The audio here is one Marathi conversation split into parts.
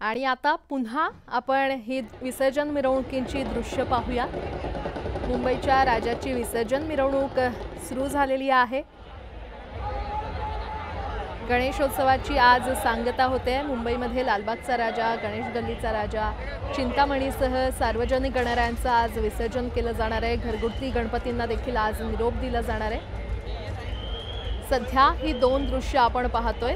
आणि आता पुन्हा आपण ही विसर्जन मिरवणुकींची दृश्य पाहूया। मुंबईच्या राजाची विसर्जन मिरवणूक सुरू झालेली आहे। गणेशोत्सवाची आज सांगता होते। मुंबईमध्ये लालबागचा राजा, गणेश गल्लीचा राजा, चिंतामणीसह सार्वजनिक गणरायांचं आज विसर्जन केलं जाणार आहे। घरगुती गणपतींना देखील आज निरोप दिला जाणार आहे। सध्या ही दोन दृश्य आपण पाहतोय।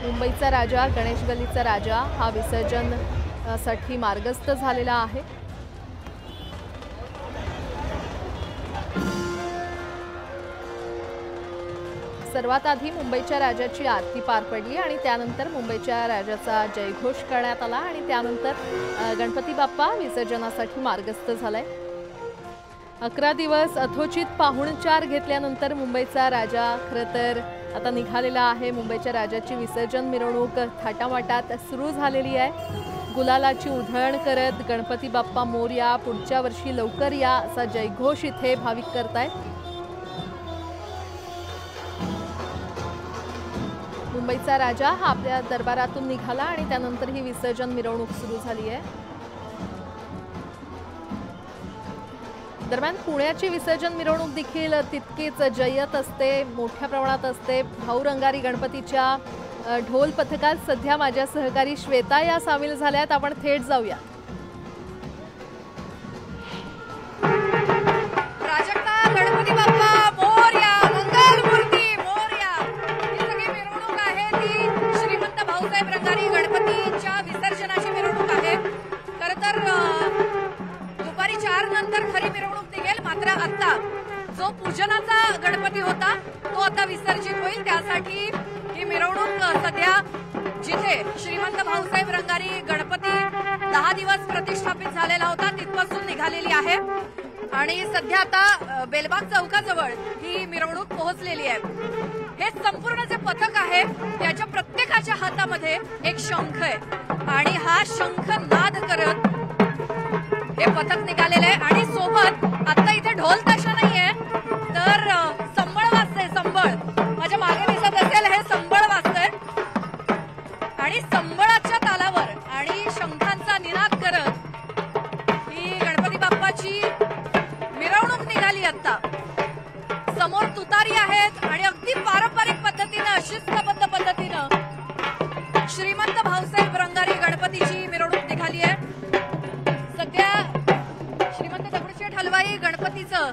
मुंबईचा राजा, गणेश गल्लीचा राजा हा विसर्जन साठी मार्गस्थ झालेला आहे। सर्वात आधी मुंबईच्या राजाची आरती पार पडली आणि त्यानंतर मुंबईच्या राजाचा जयघोष करण्यात आला आणि त्यानंतर गणपती बाप्पा विसर्जनासाठी मार्गस्थ झालाय। 11 दिवस अथोचित पाहुणचार घेतल्यानंतर मुंबईचा राजा खरं तर आता निघालेला आहे। मुंबईच्या राजाची विसर्जन मिरवणूक थाटामाटात सुरू झालेली आहे। गुलालाची उधळण करत गणपती बाप्पा मोरया, पुढच्या वर्षी लवकर या असा जयघोष इथे भाविक करतायत। मुंबईचा राजा हा आपल्या दरबारातून निघाला आणि त्यानंतर ही विसर्जन मिरवणूक सुरू झाली आहे। दरम्यान पुण्याची विसर्जन मिरवणूक देखील तितकीच जय्यत असते, मोठ्या प्रमाणात असते। भाऊ रंगारी गणपतीच्या ढोल पथकात सध्या माझ्या सहकारी श्वेता या सामील झाल्यात। आपण थेट जाऊया। प्राजक्ता, गणपती बाप्पा मोरया, मंगलमूर्ती मोरया, ही सगळी मिरवणूक आहे ती श्रीमंत भाऊसाहेब रंगारी गणपतीच्या विसर्जनाची मिरवणूक आहे। खरं तर दुपारी 4 नंतर खरी मिरवणूक निघेल, मात्र आता जो पूजनाचा गणपती होता तो आता विसर्जित होईल। त्यासाठी ही मिरवणूक सध्या जिथे श्रीमंत भाऊसाहेब रंगारी गणपती 10 दिवस प्रतिष्ठापित झालेला होता तिथपासून निघालेली आहे आणि सध्या आता बेलबाग चौकाजवळ ही मिरवणूक पोहोचलेली आहे। हे संपूर्ण जे पथक आहे त्याच्या प्रत्येकाच्या हातामध्ये एक शंख आहे आणि हा शंख नाद करत हे पथक निघालेलं आहे आणि सोबत आता इथे ढोल ताशा नाहीये तर संबळ वाजतंय। संबळ माझ्या मागे दिसत असेल, हे संबळ वाजतंय आणि संबळाच्या तालावर आणि शंखांचा निनाद करत ही गणपती बाप्पाची मिरवणूक निघाली। आता समोर तुतारी आहेत आणि अगदी पारंपरिक पद्धतीनं, शिस्तबद्ध पद्धतीनं श्रीमंत भाऊसाहेब रंगारी गणपतीची मिरवणूक निघाली आहे। सध्या श्रीमंत दगडूशेठ हलवाई गणपतीचं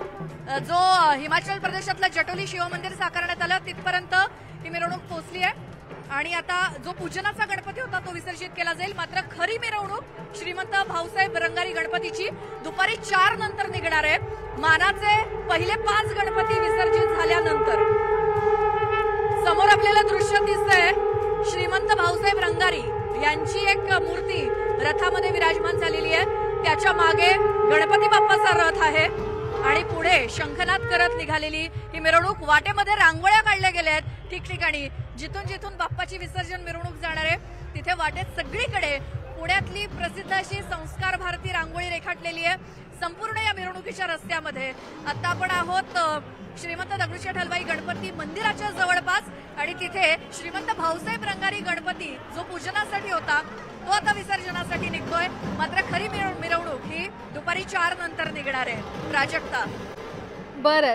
जो हिमाचल प्रदेशातलं जटोली शिवमंदिर साकारण्यात आलं तिथपर्यंत ही मिरवणूक पोहोचली आहे आणि आता जो पूजनाचा गणपती होता तो विसर्जित केला जाईल। मात्र खरी मिरवणूक श्रीमंत भाऊसाहेब रंगारी गणपतीची दुपारी 4 नंतर निघणार आहे। मानाचे पहिले 5 गणपती विसर्जित झाल्यानंतर समोर आपल्याला दृश्य दिसतंय, श्रीमंत भाऊसाहेब रंगारी यांची एक मूर्ती रथामध्ये विराजमान झालेली आहे। त्याच्या मागे गणपती बाप्पाचा रथ आहे आणि पुढे शंखनाद करत निघालेली ही मिरवणूक। वाटेमध्ये रांगोळ्या काढल्या गेल्या आहेत ठिकठिकाणी, जिथून जिथून बाप्पाची विसर्जन मिरवणूक जाणार आहे तिथे वाटेत सगळीकडे पुण्यातली प्रसिद्ध अशी संस्कार भारती रांगोळी रेखाटलेली आहे संपूर्ण या मिरवणुकीच्या रस्त्यामध्ये। आता आपण आहोत श्रीमंत दगडूशेठ हलवाई गणपती मंदिराच्या जवळपास आणि तिथे श्रीमंत भाऊसाहेब रंगारी गणपती जो पूजनासाठी होता तो आता विसर्जनासाठी निघतोय। मात्र खरी मिरवणूक ही दुपारी 4 नंतर निघणार आहे। प्राजक्ता, बरं।